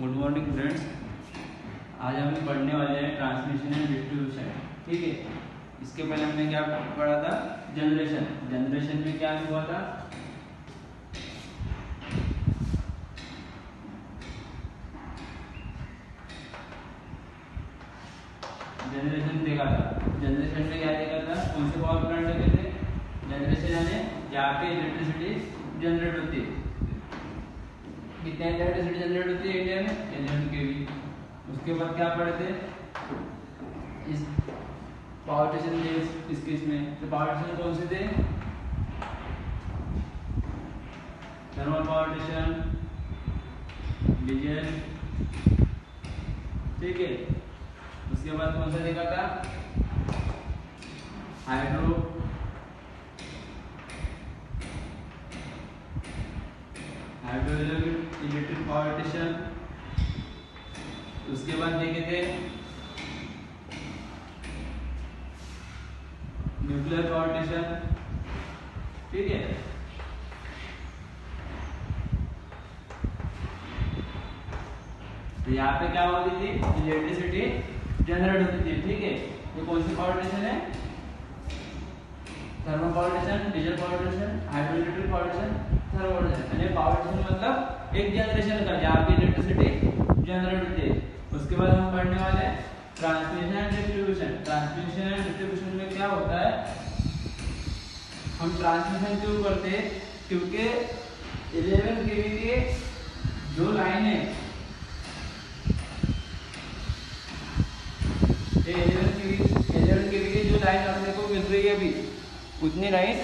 Good morning friends. आज हम पढ़ने वाले हैं ट्रांसमिशन एंड डिस्ट्रीब्यूशन। ठीक है, इसके पहले हमने क्या पढ़ा था? जनरेशन। जनरेशन में क्या हुआ था? जनरेशन देखा था। जनरेशन में क्या देखा था? कौन से पावर प्लांट देखे थे? जनरेशन यानी जहाँ पे इलेक्ट्रिसिटी जनरेट होती है। कितने इलेक्ट्रिसिटी जनरेट होती है इंडिया में? 11 केवी। उसके बाद क्या पढ़े थे? इस पावर स्टेशन थे इस केस में। तो पावर स्टेशन कौन से थे? Thermal power station, diesel. ठीक है, उसके बाद कौन सा देखा था? Hydro, hydro electric power station. उसके बाद देखे थे न्यूक्लियर पावर स्टेशन। ठीक है, तो यहाँ पे क्या होती थी? इलेक्ट्रिसिटी जनरेट होती थी। ठीक है, ये कौन सी पावर स्टेशन है? Thermal power station, diesel power station, hydro electric power station, thermal power station. यानी पावर स्टेशन मतलब एक जनरेशन का जहाँ पे इलेक्ट्रिसिटी जनरेट होती है। उसके बाद हम पढ़ने वाले transmission and distribution. Transmission and distribution में क्या होता है? हम ट्रांसमिशन क्यों करते हैं? क्योंकि 11 केवी के जो लाइन है, 11 केवी की जो लाइन अपने को मिल रही है अभी, उतनी लाइन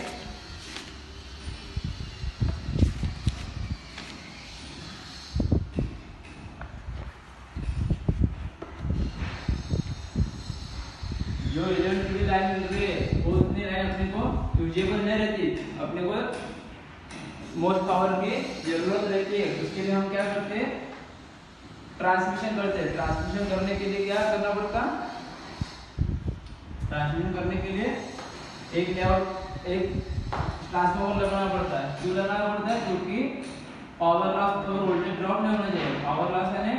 जो 11 केवी लाइन मिल रही है वो उतनी लाइन अपने को यूजेबल नहीं रहती। अपने को मोस्ट पावर की जरूरत रहती है। उसके लिए हम क्या करते हैं? ट्रांसमिशन करते हैं। ट्रांसमिशन करने के लिए क्या करना पड़ता? ट्रांसमिशन करने के लिए एक ट्रांसफार्मर लगाना पड़ता है। क्यों लगाना पड़ता है? क्योंकि पावर लॉस और वोल्टेज ड्रॉप नहीं होना चाहिए। पावर लॉस यानी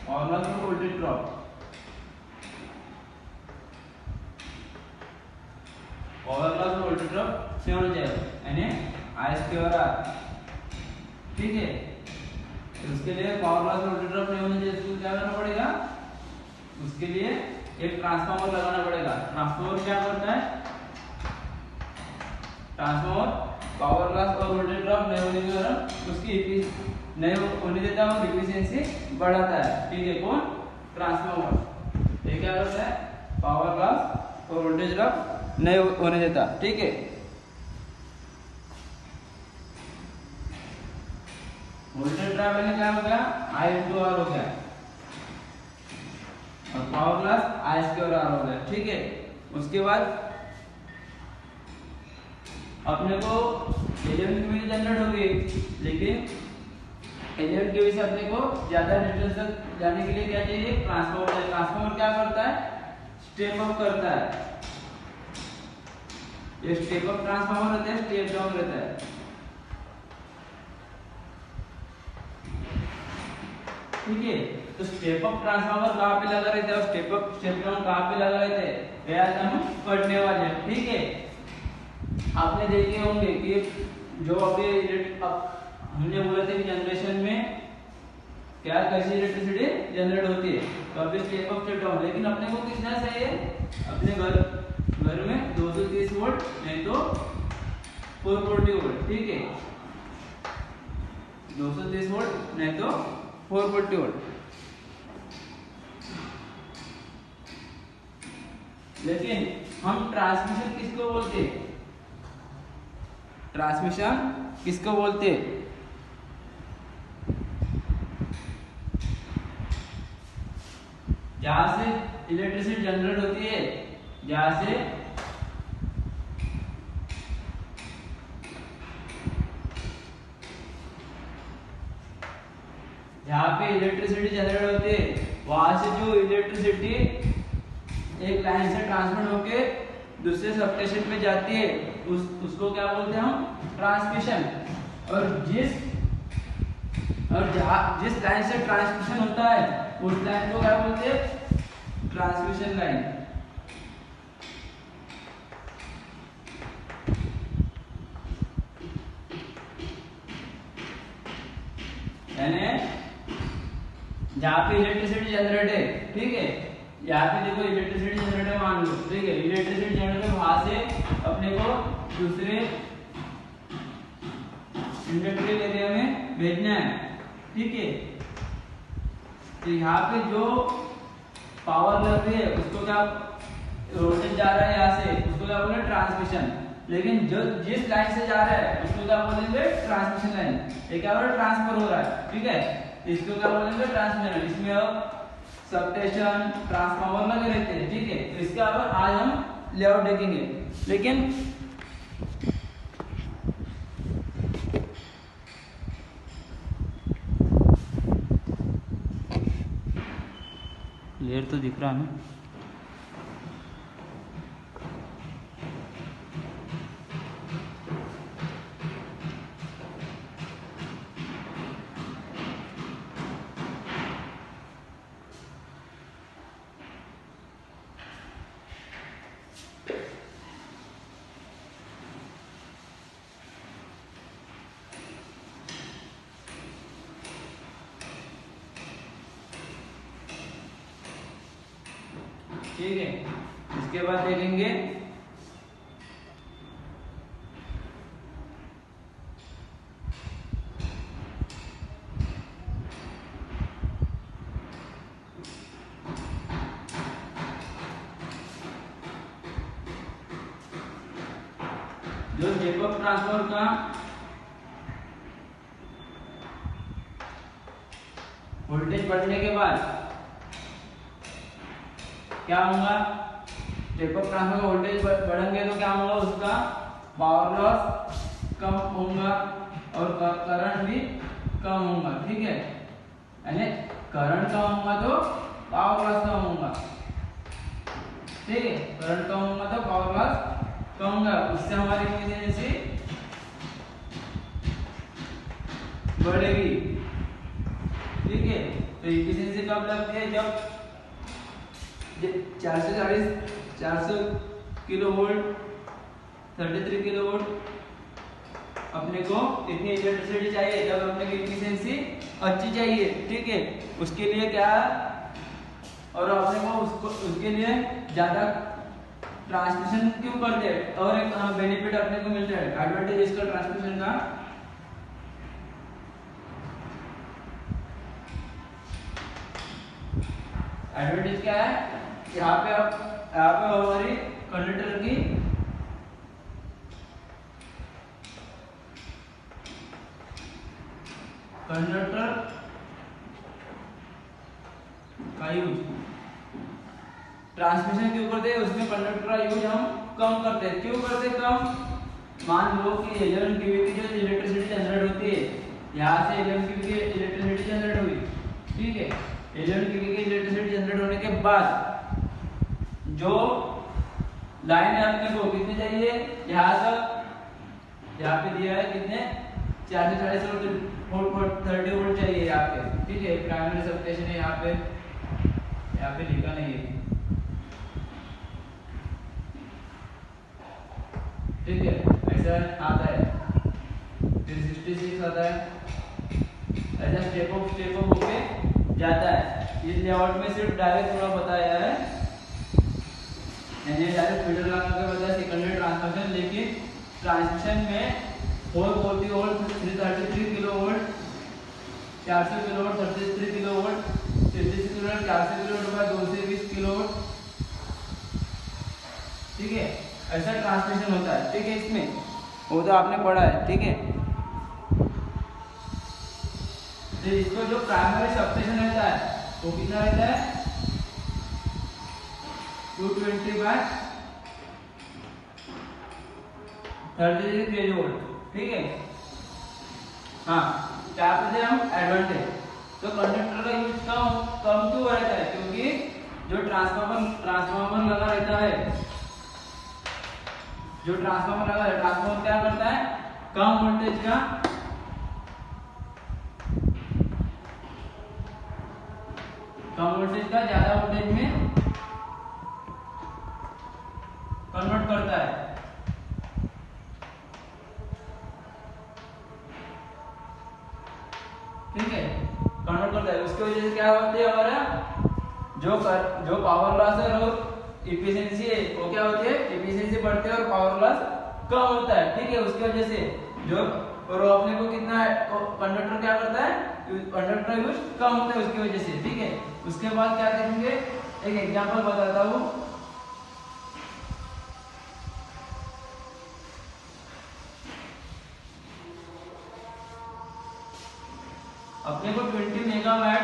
पावर लॉस और वोल्टेज ड्रॉप, पावर लॉस और वोल्टेज ड्रॉप नहीं होना चाहिए, यानी I/R। ठीक है, उसके लिए पावर लॉस और वोल्टेज ड्रॉप नहीं होना चाहिए। इसको क्या करना पड़ेगा? उसके लिए एक ट्रांसफार्मर लगाना पड़ेगा। ट्रांसफार्मर क्या करता है? ट्रांसफार्मर पावर लॉस और वोल्टेज ड्रॉप नहीं होने के कारण उसकी नहीं होने देता और एफिशिएंसी बढ़ाता है। ठीक है, कौन? ट्रांसफार्मर। ये क्या करता है? पावर लॉस और वोल्टेज ड्रॉप नहीं होने देता। ठीक है, वोल्टेज ड्रॉप में क्या हो गया? I/R हो गया और पावर लॉस I/R हो गया। ठीक है, उसके बाद अपने को 11 केवी जनरेट हो गई, लेकिन 11 केवी से अपने को ज्यादा डिस्टेंस तक जाने के लिए क्या चाहिए? ट्रांसफार्मर। ट्रांसफार्मर क्या करता है? स्टेप अप करता है। ये स्टेप अप ट्रांसफार्मर रहता है, स्टेप डाउन रहता है। ठीक है, तो स्टेप अप ट्रांसफार्मर कहाँ पे लगा रहता है और स्टेप डाउन कहाँ पे लगा रहता है, ये आज हम पढ़ने वाले हैं। ठीक है, आपने देखे होंगे कि जो अभी हमने बोला था कि जनरेशन में क्या कैसी इलेक्ट्रिसिटी जनरेट होती है, तो अभी स्टेप अप स्टेप डाउन। लेकिन अपने को कितना चाहिए? अपने घर में 230 वोल्ट नहीं तो 440 वोल्ट। ठीक है, 230 वोल्ट नहीं तो 440 वोल्ट। लेकिन हम ट्रांसमिशन किसको बोलते हैं? ट्रांसमिशन किसको बोलते हैं? जहां से इलेक्ट्रिसिटी जनरेट होती है, जहां पे इलेक्ट्रिसिटी जनरेट होती है, वहां से जो इलेक्ट्रिसिटी एक लाइन से ट्रांसमिट होके दूसरे सबस्टेशन में जाती है उसको क्या बोलते हैं हम? ट्रांसमिशन। और जिस लाइन से ट्रांसमिशन होता है उस लाइन को क्या बोलते हैं? Transmission line. यानी जहाँ पे इलेक्ट्रिसिटी जनरेट है, ठीक है, यहाँ पे देखो इलेक्ट्रिसिटी जनरेटर मान लो, ठीक है, इलेक्ट्रिसिटी जनरेटर वहां से अपने को दूसरे इंडस्ट्रियल एरिया में भेजना है, ठीक है। तो यहाँ पे जो पावर लग रही है उसको क्या वोल्टेज जा रहा है यहाँ से, उसको क्या बोलेंगे? ट्रांसमिशन। लेकिन जो जिस लाइन से जा रहा है उसको क्या बोलेंगे? Transmission line. ये क्या हो रहा है? ट्रांसफर हो रहा है, ठीक है, इसको क्या बोलेंगे? ट्रांसमिशन। इसमें अब सबस्टेशन ट्रांसफार्मर लगे रहते हैं, ठीक है। तो इसके ऊपर आज हम लेआउट देखेंगे। लेकिन लेयर तो दिख रहा है ना? ठीक है, इसके बाद देखेंगे जो स्टेप अप ट्रांसफार्मर का वोल्टेज बढ़ने के बाद क्या होगा? स्टेप अप ट्रांसफार्मर का वोल्टेज बढ़ेंगे तो क्या होगा? उसका पावर लॉस कम होगा और करंट भी कम होगा, ठीक है। यानी करंट कम होगा तो पावर लॉस कम होगा, ठीक है, करंट कम होगा तो पावर लॉस कम होगा। उससे हमारी एफिशिएंसी बढ़ेगी, ठीक है। तो एफिशिएंसी कब लगती है? जब 400 किलो वोल्ट 33 किलो वोल्ट अपने को इतनी इलेक्ट्रिसिटी चाहिए, जब अपने की एफिशिएंसी अच्छी चाहिए, ठीक है। उसके लिए क्या, और अपने को उसके लिए ज्यादा ट्रांसमिशन क्यों करते हैं? और एक बेनिफिट अपने को मिलता है, एडवांटेज इसका ट्रांसमिशन का। एडवांटेज क्या है? यहाँ पे हमारी कंडक्टर की का यूज ट्रांसमिशन क्यों करते हैं? उसमें कंडक्टर का यूज हम कम करते हैं। क्यों करते हैं कम? मान लो कि 11 kV की जो इलेक्ट्रिसिटी जनरेट होती है, यहाँ से 11 kV की इलेक्ट्रिसिटी जनरेट हुई, ठीक है। 11 kV की इलेक्ट्रिसिटी जनरेट होने के बाद जो लाइन है अपने को कितने चाहिए? यहाँ तक, यहाँ पे दिया है कितने? 440 वोल्ट 30 वोल्ट चाहिए यहाँ पे, ठीक है। प्राइमरी सबस्टेशन है यहाँ पे लिखा नहीं है, ठीक है। ऐसा आता है, फिर 66 आता है, ऐसा स्टेप अप होके जाता है। इस लेआउट में सिर्फ डायरेक्ट थोड़ा बताया है, यानी डायरेक्ट फीडर लगा के बताया सेकेंडरी ट्रांसमिशन। लेकिन ट्रांसमिशन में 440 volt 333 kilo volt 400 kilo volt 33 kilo volt 33 kilo volt 400 kilo volt का 220 किलो वोल्ट, ठीक है। ऐसा ट्रांसमिशन होता है, ठीक है। इसमें वो तो आपने पढ़ा है, ठीक है। तो इसको जो प्राइमरी सबस्टेशन रहता है वो कितना रहता है? 220 बाय 33 kV, ठीक है। हाँ, क्या कहते हैं हम? एडवांटेज। तो कंडक्टर का यूज कम क्यों रहता है? क्योंकि जो ट्रांसफार्मर लगा रहता है जो ट्रांसफार्मर लगा है, ट्रांसफार्मर क्या करता है, कम वोल्टेज का ज्यादा वोल्टेज में कन्वर्ट करता है। ठीक है, कन्वर्ट करता है। उसकी वजह से क्या होती है, हमारा जो पावर लॉस है और इफिशियंसी है वो क्या होती है, इफिशियंसी बढ़ती है और पावर लॉस कम होता है। ठीक है, उसकी वजह से जो और अपने को कितना कंडक्टर क्या करता है, कंडक्टर यूज कम होता है उसकी वजह से। ठीक है, उसके बाद क्या करेंगे, एक एग्जांपल बताता हूँ। अपने को 20 मेगावाट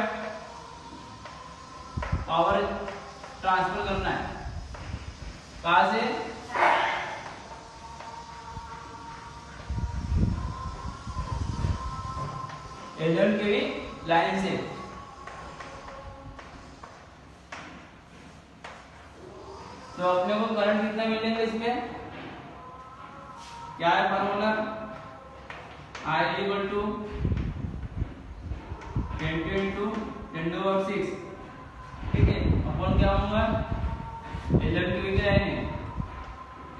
पावर ट्रांसफर करना है, कहां से, एल केवी लाइन से। तो अपने को करंट कितना मिलेगा इसमें, क्या है formula, I equal to 20 into 10⁶। ठीक है, अपन क्या होगा, 11 की क्या है,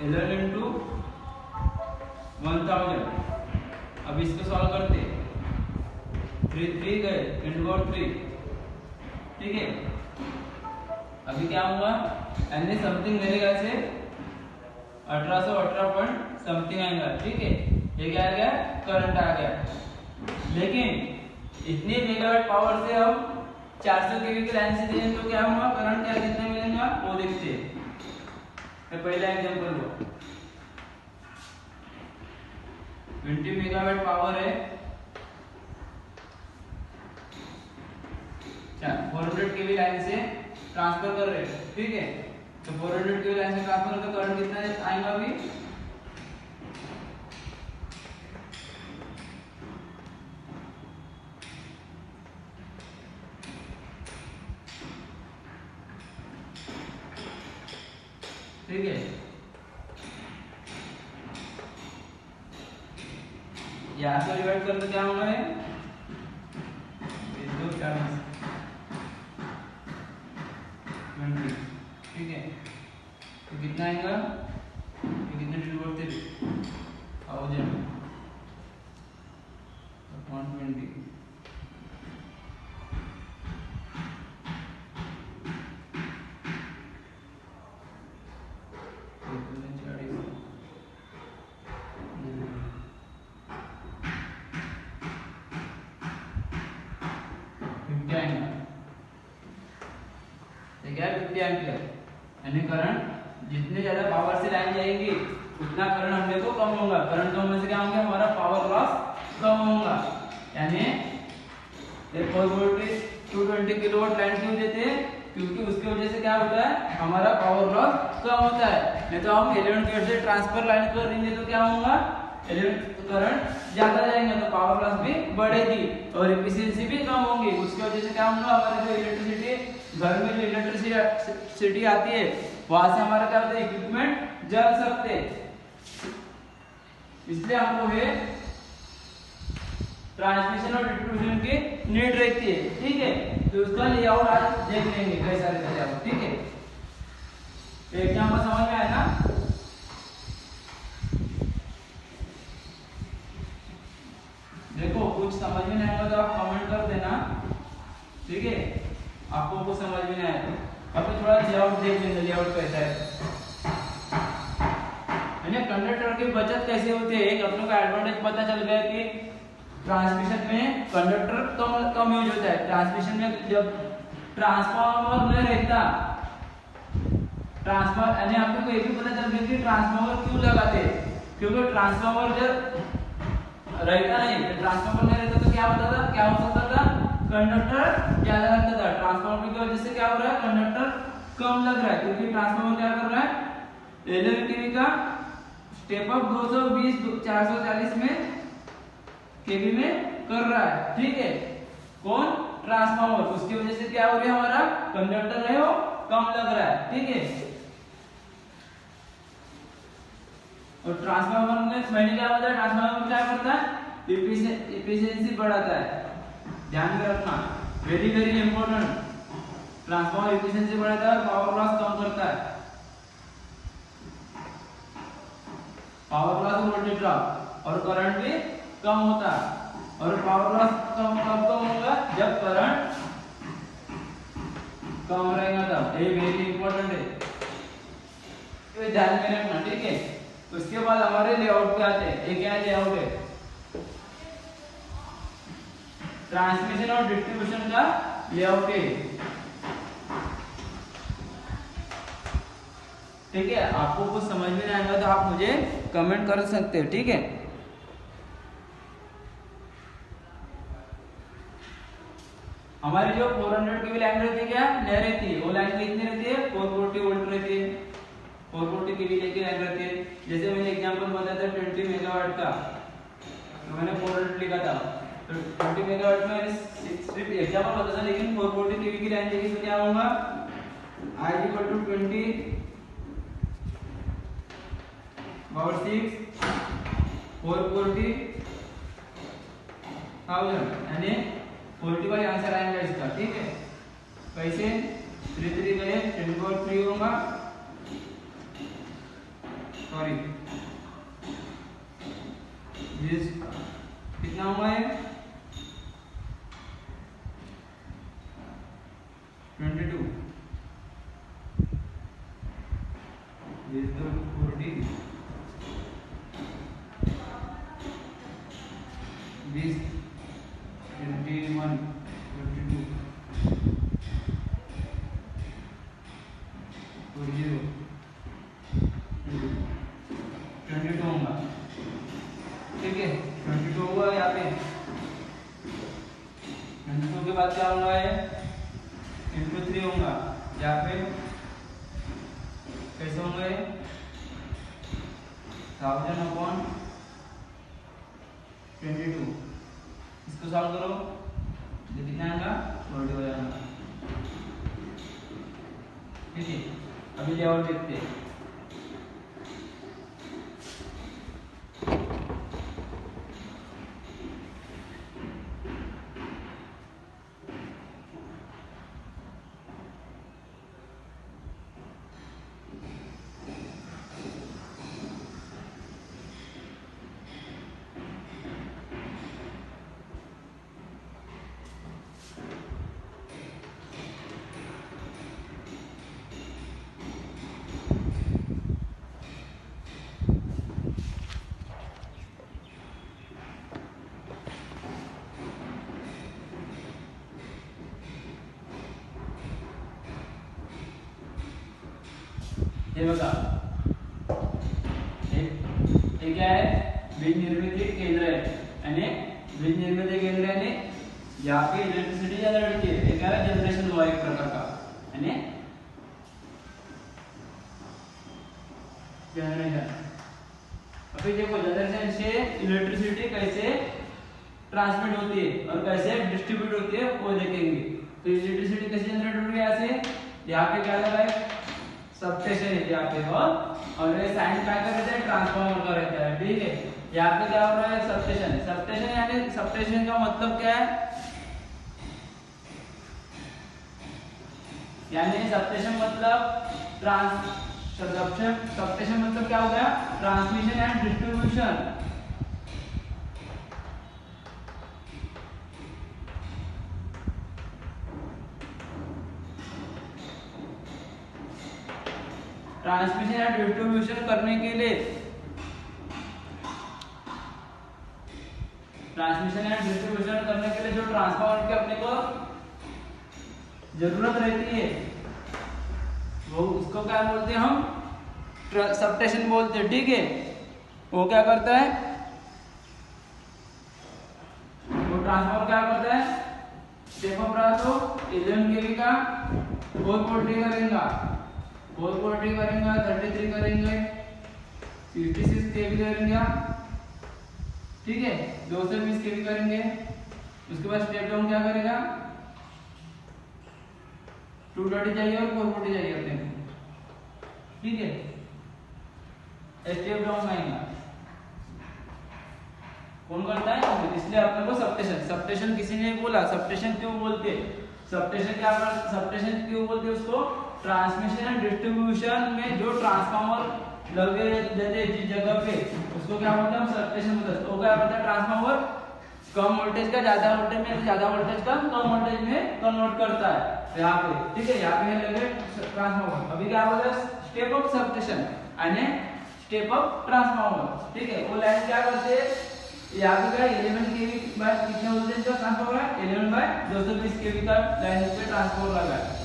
11 इंटू 1000। अब इसको सॉल्व करते, 3 गए 10⁻3। ठीक है, अभी क्या होगा, यानी समथिंग मेरे ख्याल से 1818 पॉइंट समथिंग आएगा। ठीक है, ये क्या आ गया, करंट आ गया। लेकिन इतनी मेगावाट पावर से हम 400 केवी की लाइन से दें तो क्या होगा, करंट क्या कितना मिलेगा वो देखते हैं। पहला एग्जांपल लो, 20 मेगावाट पावर है, 400 केवी लाइन से ट्रांसफर कर रहे हैं। ठीक है, तो 400 केवी लाइन से ट्रांसफर तो करंट कितना आएगा अभी, ठीक है, यहाँ से डिवाइड कर तो क्या होगा है, 240 20। ठीक है, तो कितना आएगा, कितने 10⁻3 1000 120। यानी करंट जितने ज्यादा पावर से लाइन जाएंगी उतना करंट हमने को कम होगा। करंट कम होने से क्या होगा, हमारा पावर लॉस कम होगा। यानी 4 वोल्टेज 220 किलोवाट लाइन क्यों देते हैं, क्योंकि उसकी वजह से क्या होता है, हमारा पावर लॉस कम होता है। नहीं तो हम 11 केवी से ट्रांसफर लाइन कर देंगे तो क्या होगा, 11 करंट ज्यादा जाएंगे तो पावर लॉस भी बढ़ेगी और एफिशिएंसी भी कम होगी। उसकी वजह से क्या होगा, हमारे जो इलेक्ट्रिसिटी घर में जो इलेक्ट्रिसिटी आती है वहां से हमारा क्या होता है, इक्विपमेंट जल सकते। इसलिए हमको है ट्रांसमिशन और डिस्ट्रीब्यूशन की नीड रहती है। ठीक है, तो उसका लेआउट आज देख लेंगे कई सारे लेआउट। ठीक है, तो एग्जांपल समझ में आया ना। देखो कुछ समझ में नहीं आएगा तो आप कमेंट कर देना। ठीक है, आपको कुछ समझ में नहीं आया तो अब थोड़ा लेआउट देख लेंगे, लेआउट कैसा है। कंडक्टर की बचत कैसे होती है, एक अपने को एडवांटेज पता चल गया कि ट्रांसमिशन में कंडक्टर कम यूज होता है। ट्रांसमिशन में जब ट्रांसफार्मर नहीं रहता, ट्रांसफार्मर यानी आपको को ये भी पता चल गया कि ट्रांसफार्मर क्यों लगाते, क्योंकि ट्रांसफार्मर जब रहता नहीं, ट्रांसफार्मर नहीं रहता तो क्या होता था, क्या हो सकता था, कंडक्टर ज्यादा लगता था। ट्रांसफार्मर की वजह से क्या हो रहा है, कंडक्टर कम लग रहा है, क्योंकि ट्रांसफार्मर क्या कर रहा है, 11 केवी का स्टेप अप 220 440 में केवी में कर रहा है। ठीक है, कौन, ट्रांसफार्मर। उसकी वजह से क्या हो रहा है, हमारा कंडक्टर है वो कम लग रहा है। ठीक है, और ट्रांसफार्मर में मैंने क्या बताया, ट्रांसफार्मर क्या करता है, एफिशिएंसी बढ़ाता है। ध्यान में रखना, very very important. Transformer efficiency बढ़ाता है और पावर लॉस कम करता है। पावर लॉस वोल्टेज ड्रॉप और करंट भी कम होता है। और पावर लॉस कब होगा, जब करंट कम रहेगा तब। ये वेरी इंपॉर्टेंट है, तो ध्यान में रखना, ठीक है। उसके बाद हमारे लेआउट पे आते हैं। ये क्या लेआउट है, ट्रांसमिशन और डिस्ट्रीब्यूशन का लेआउट है, ठीक है। आपको कुछ समझ में नहीं आएगा तो आप मुझे कमेंट कर सकते हो, ठीक है। हमारी जो 400 की लाइन रहती है, क्या ले रहती है, वो लाइन कितनी रहती है, 440 वोल्ट रहती है। 440 केवी की लाइन रहती है। जैसे मैंने एग्जांपल बताया था 20 मेगावाट का, तो मैंने 400 लिखा था। तो 20 मेगावाट में मैंने सिर्फ एग्जांपल बताया था, लेकिन 440 केवी की लाइन देखिए तो क्या होगा, I = 20 power 6 440,000 यानी 45 आंसर आएगा इसका, ठीक है। कैसे 3 3 गए 10 power 3 होगा, सॉरी दिस कितना हुआ है 22, दिस 40, this 21 22 40 22 होगा, ठीक है। 22 हुआ यहाँ पे। 22 के बाद क्या होगा, है इंटू 3 होगा यहाँ पे। कैसे होंगे 1000/22, इसको सॉल्व करो, ये कितना आएगा 40 हो जाएगा, ठीक है। अभी लेआउट देखते हैं। हे बघा, हे क्या आहे, वीज निर्मिती केंद्र आहे आणि वीज निर्मिती केंद्राने यहाँ पे इलेक्ट्रिसिटी जनरेट की है, क्या है जनरेशन हुआ एक प्रकार का, यानी जनरेशन। अभी देखो जनरेशन से इलेक्ट्रिसिटी कैसे ट्रांसमिट होती है और कैसे डिस्ट्रीब्यूट होती है वो देखेंगे। तो इलेक्ट्रिसिटी कैसे जनरेट हो रही है, यहाँ से यहाँ पे क्या लगा है सबस्टेशन है यहाँ पे, और ये साइन क्या कर रहता है ट्रांसफार्मर का रहता है, ठीक है। यहाँ पे क्या हो रहा है सबस्टेशन, सबस्टेशन यानी सबस्टेशन का मतलब क्या है, यानी सबस्टेशन मतलब सबस्टेशन मतलब क्या हो गया, ट्रांसमिशन एंड डिस्ट्रीब्यूशन। ट्रांसमिशन या डिस्ट्रीब्यूशन करने के लिए, ट्रांसमिशन या डिस्ट्रीब्यूशन करने के लिए जो ट्रांसफार्मर की अपने को जरूरत रहती है, वो उसको क्या बोलते हैं हम, सबस्टेशन बोलते हैं, ठीक है। वो क्या करता है, वो ट्रांसफार्मर क्या करता है, स्टेप अप रहा तो 11 kV का 440 करेगा, 440 करेंगे, 33 करेंगे, 66 kV करेंगे, ठीक है, 220 kV करेंगे। उसके बाद स्टेप डाउन क्या करेगा, 230 चाहिए और 440 चाहिए अपने को, ठीक है। स्टेप डाउन आएगा कौन करता है, इसलिए अपने को सबस्टेशन, सबस्टेशन किसी ने बोला सबस्टेशन क्यों बोलते, सबस्टेशन क्या, सबस्टेशन क्यों बोलते उसको, ट्रांसमिशन एंड डिस्ट्रीब्यूशन में जो ट्रांसफार्मर लगे रहते जिस जगह पे उसको क्या बोलते हैं हम सबस्टेशन बोलते हैं। तो क्या होता है ट्रांसफार्मर कम वोल्टेज का ज्यादा वोल्टेज में, ज्यादा वोल्टेज का कम वोल्टेज में कन्वर्ट करता है यहाँ पे, ठीक है। यहाँ पे लगे ट्रांसफार्मर। अभी क्या बोल रहे हैं स्टेप अप सबस्टेशन यानी स्टेप अप ट्रांसफार्मर, ठीक है। वो लाइन क्या करते हैं, यहाँ पे क्या 11 केवी बाय कितने वोल्टेज का ट्रांसफार्मर है, 11 बाय 220 केवी का लाइन पे ट्रांसफार्मर लगा है।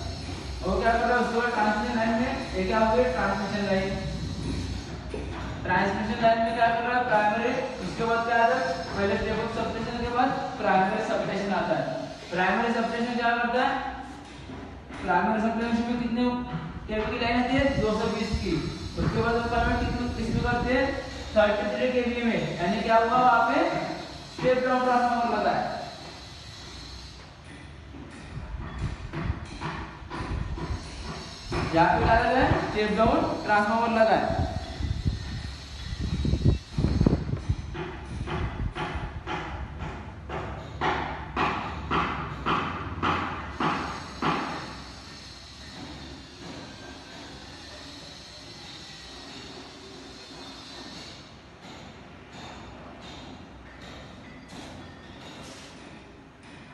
और क्या कर रहा है उसके बाद ट्रांसमिशन लाइन में एक क्या हो गया ट्रांसमिशन लाइन, ट्रांसमिशन लाइन में क्या कर रहा है प्राइमरी, उसके बाद क्या आता है पहले स्टेप अप सबस्टेशन के बाद प्राइमरी सबस्टेशन आता है। प्राइमरी सबस्टेशन क्या करता है, प्राइमरी सबस्टेशन में कितने केवी की लाइन आती है 220 की, उसके बाद वो कन्वर्ट किसमें करते हैं 33 केवी में, यानी क्या हुआ वहां पे स्टेप डाउन ट्रांसफार्मर लगा है। यहाँ पे क्या लगा है स्टेप डाउन ट्रांसफार्मर लगा है।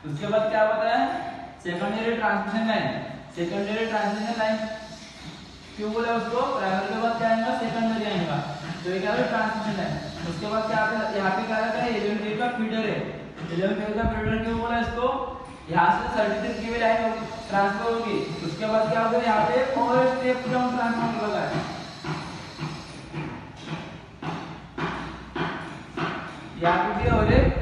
उसके बाद क्या होता है secondary transmission line, secondary transmission line क्यों बोला उसको, प्राइमरी के बाद क्या आएगा सेकेंडरी आएगा, तो ये क्या है ट्रांसमिशन लाइन। उसके बाद क्या आता है यहाँ पे क्या रहता है 11 केवी का फीडर है, 11 केवी का फीडर क्यों बोला इसको, यहाँ से 33 केवी लाइन ट्रांसफर होगी। उसके बाद क्या होगा यहाँ पे और स्टेप डाउन ट्रांसफार्मर लगा है, यहाँ पे भी और एक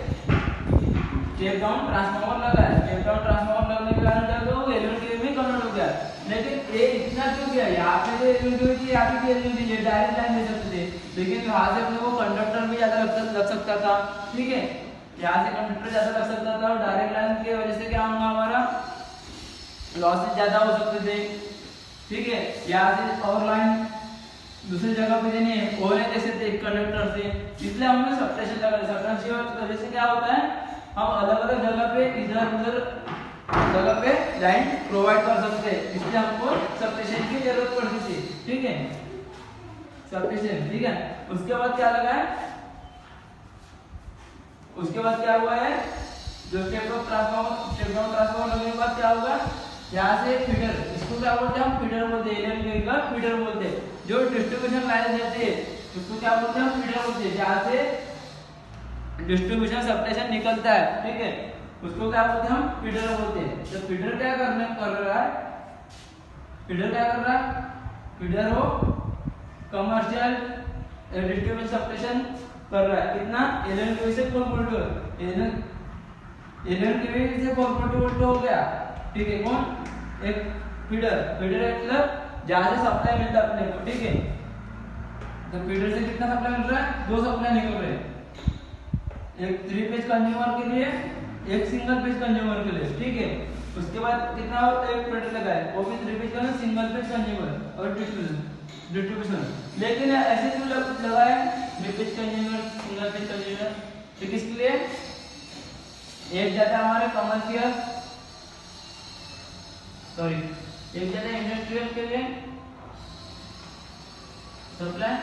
स्टेप डाउन ट्रांसफार्मर लगा है। स्टेप डाउन ट्रांसफार्मर लगने के कारण क्या हो गया 11 केवी में कन्वर्ट हो गया। लेकिन ये इतना क्यों किया, यहाँ पे जो 11 केवी थी यहाँ पे 11 केवी थी, डायरेक्ट लाइन दे सकते थे, लेकिन यहाँ से अपने को कंडक्टर भी ज्यादा लग सकता था, ठीक है। यहाँ से कंडक्टर ज्यादा लग सकता था और डायरेक्ट लाइन की वजह से क्या होगा हमारा लॉसेस ज्यादा हो सकते थे, ठीक है। यहाँ से और लाइन दूसरी जगह पे देनी है और ऐसे थे कंडक्टर से, इसलिए हमने सबस्टेशन लगा। सबस्टेशन की वजह से क्या होता है हम अलग अलग जगह पे इधर उधर जगह पे लाइन प्रोवाइड कर सकते हैं, इसलिए हमको सबस्टेशन की जरूरत पड़ती थी, ठीक है। सबस्टेशन, ठीक है। उसके बाद क्या लगा है, उसके बाद क्या हुआ है जो step up transformer, step down transformer लगने के बाद क्या होगा यहाँ से फीडर, इसको क्या बोलते हैं हम फीडर बोलते हैं, 11 केवी का फीडर बोलते हैं। जो डिस्ट्रीब्यूशन लाइन देते हैं उसको क्या बोलते हैं हम फीडर बोलते हैं, जहाँ से डिस्ट्रीब्यूशन सबस्टेशन निकलता है, ठीक है, उसको क्या बोलते हैं हम फीडर बोलते हैं। तो फीडर क्या कर रहा है, फीडर क्या कर रहा है, फीडर हो कमर्शियल डिस्ट्रीब्यूशन सबस्टेशन कर रहा है, कितना 11 केवी से 442, 11 केवी से 442 वोल्ट हो गया, ठीक है। कौन एक फीडर, फीडर मतलब जहाँ से सप्लाई मिलता है अपने को, ठीक है। तो फीडर से कितना सप्लाई मिल रहा है, 2 सप्लाई निकल रहे हैं, एक 3 पेज कंज्यूमर के लिए एक सिंगल पेज कंज्यूमर के लिए, ठीक है। उसके बाद कितना एक फीडर लगा है वो भी 3 पेज का सिंगल पेज कंज्यूमर और डिस्ट्रीब्यूशन। लेकिन ऐसे क्यों लगा है 3 page consumer single page consumer, तो किसके लिए, एक जाता है हमारे कमर्शियल, सॉरी एक जाता है इंडस्ट्रियल के लिए सप्लाई,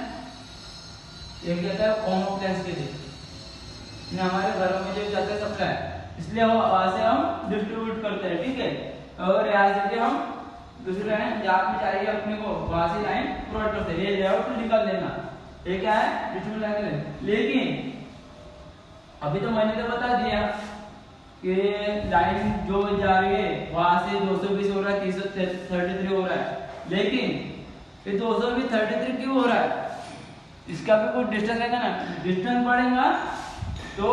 एक जाता है होम अप्लायंस के लिए, हमारे घरों में जो जाता है सप्लाई, इसलिए वहां से हम डिस्ट्रीब्यूट करते हैं, ठीक है। और यहाँ से हम दूसरी लाइन जहाँ पे चाहिए अपने को वहां से लाइन प्रोवाइड करते हैं, ये लेआउट निकाल लेना, ये क्या है डिस्ट्रीब्यूट लाइन। लेकिन अभी तो मैंने तो बता दिया कि लाइन जो जा रही है वहां से 220 हो रहा है, 333 हो रहा है, लेकिन ये 220 33 क्यों हो रहा है, इसका भी कुछ डिस्टेंस रहेगा ना, डिस्टेंस बढ़ेगा तो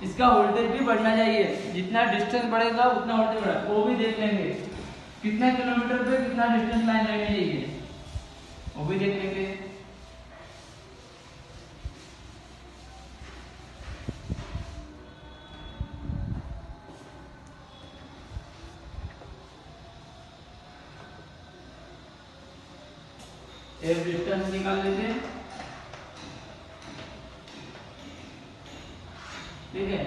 इसका वोल्टेज भी बढ़ना चाहिए, जितना डिस्टेंस बढ़ेगा उतना वोल्टेज बढ़ेगा, वो भी देख लेंगे कितना किलोमीटर पे कितना डिस्टेंस लाइन रहनी चाहिए, वो भी देख लेंगे। एक डिस्टेंस निकाल लेते हैं, ठीक है।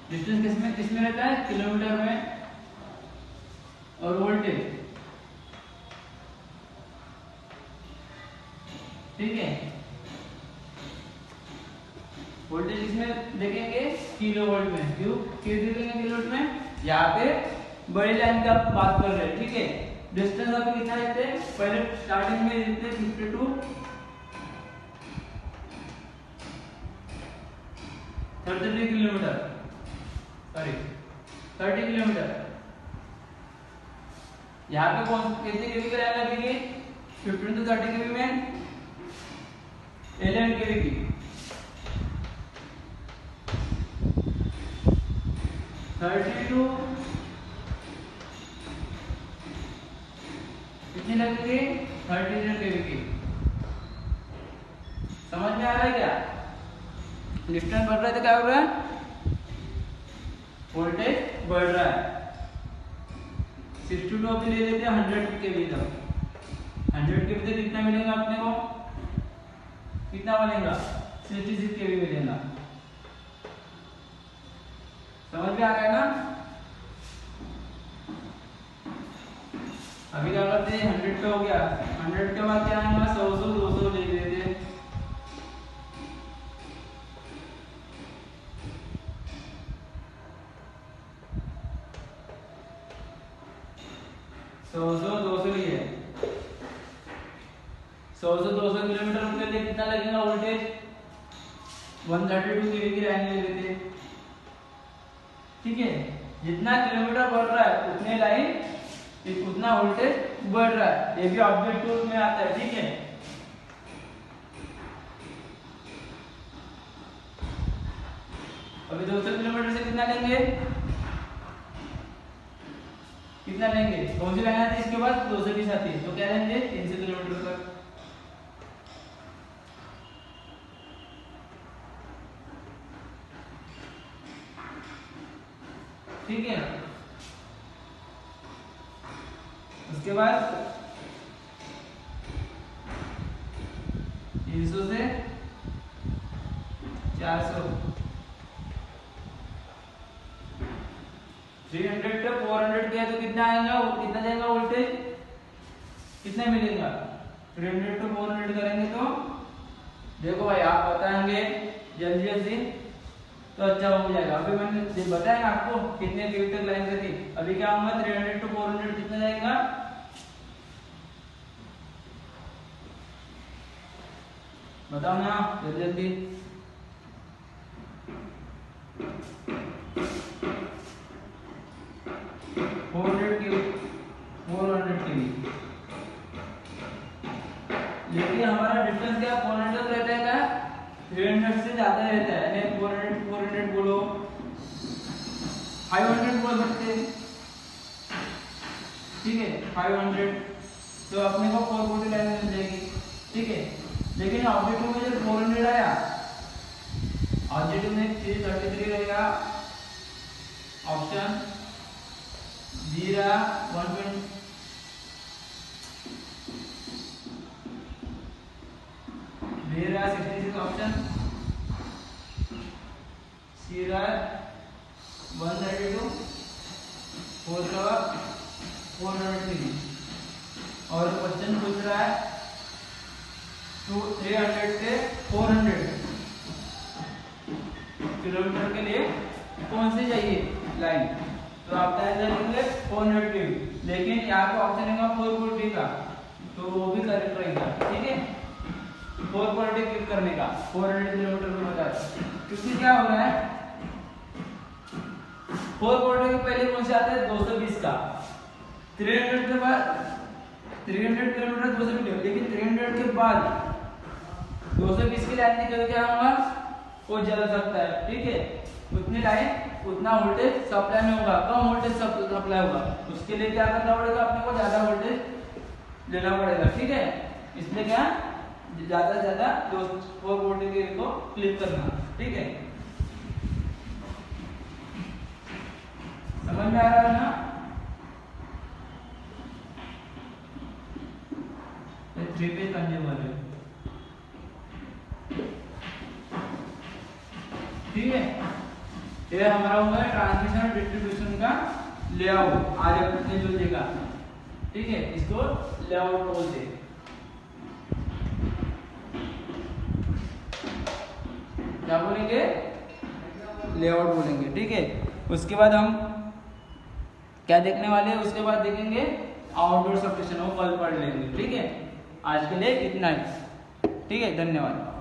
डिस्टेंस किसमें रहता है, किलोमीटर में, और वोल्टेज, ठीक है। वोल्टेज इसमें देखेंगे किलो वोल्ट में, क्यों देखेंगे किलो वोल्ट में, यहाँ पे बड़ी लाइन की आप बात कर रहे हैं, ठीक है। डिस्टेंस अभी कितना लेते हैं, पहले स्टार्टिंग में लेते हैं 52 33 किलोमीटर, सॉरी 30 किलोमीटर। यहाँ पे कौन कितने केवी की लाइन लगेगी, 15 to 30 केवी में 11 केवी की, 30 to कितनी लगेगी, 30 केवी की। समझ में आ रहा है क्या, डिस्टेंस बढ़ रहा है तो क्या हो रहा है, वोल्टेज बढ़ रहा है। 62 अभी ले लेते हैं 100 केवी तक। 100 केवी तक कितना मिलेगा अपने को, कितना बनेगा, 66 केवी मिलेगा। समझ में आ गया ना। अभी क्या करते हैं, 100 पे हो गया, 100 के बाद क्या आएगा, 100 200 ले लेते हैं। सौ 200 लिए, 100 200 किलोमीटर के लिए कितना लगेगा वोल्टेज, 132 केवी की लाइन ले लेते हैं, ठीक है। जितना किलोमीटर बढ़ रहा है उतने लाइन उतना वोल्टेज बढ़ रहा है, ये भी ऑब्जेक्टिव में आता है, ठीक है। अभी 200 किलोमीटर से कितना लेंगे, कितना लेंगे, कौन सी लाइन आती है इसके बाद, 220 आती है, तो क्या लेंगे 300 किलोमीटर तक। ठीक है। उसके बाद 300 से 400, 300 से 400 किया तो कितना आएगा, कितना जाएगा वोल्टेज, कितना मिलेगा, 300 से 400 करेंगे तो देखो भाई आप बताएंगे जल्दी जल्दी तो अच्छा हो जाएगा। अभी मैंने बताया आपको कितने केवी तक लाइन रहती, अभी क्या होगा 300 से 400 कितना जाएगा, बताओ ना जल्दी जल्दी। 400 केवी, लेकिन हमारा डिस्टेंस क्या 400 रहता है क्या, 300 से ज्यादा रहता है, यानी 400 बोलो, 500 बोल सकते हैं, ठीक है 500, तो अपने को 440 लाइन मिल जाएगी, ठीक है। लेकिन ऑब्जेक्टिव में जब 400 आया, ऑब्जेक्टिव में 333 रहेगा, ऑप्शन बी रहा 120, बी रहा 66 ऑप्शन, सी रहा 132, फोर रहा 403, और क्वेश्चन पूछ रहा है 300 से 400 किलोमीटर के लिए कौन सी चाहिए लाइन, तो आप आंसर देंगे 400 केवी, लेकिन यहाँ पे ऑप्शन है 440 का, तो वो भी करेक्ट रहेगा, ठीक है। 440 क्लिक करने का 400 किलोमीटर में बता, क्योंकि क्या हो रहा है 440 के पहले कौन से आता है 220 का, 300 के बाद 300 किलोमीटर 220, लेकिन 300 के बाद 220 की लाइन निकल के आऊंगा वो जल सकता है, ठीक है। उतनी लाइन उतना वोल्टेज सप्लाई में होगा, कम वोल्टेज सप्लाई होगा, उसके लिए क्या करना पड़ेगा, अपने को ज्यादा वोल्टेज लेना पड़ेगा, ठीक है। इसलिए क्या ज्यादा से ज्यादा 440 के को क्लिक करना, ठीक है। समझ में आ रहा है ना, 3 पेज कंज्यूमर है, ठीक है, ये हमारा हुआ है ट्रांसमिशन और डिस्ट्रीब्यूशन का लेआउट। आज अपने जो देखा, ठीक है, इसको लेआउट बोलते हैं। क्या बोलेंगे? लेआउट बोलेंगे। ठीक है, उसके बाद हम क्या देखने वाले हैं? उसके बाद देखेंगे आउटडोर सबस्टेशन, वो कल पढ़ लेंगे। ठीक है, आज के लिए इतना ही। ठीक है, धन्यवाद।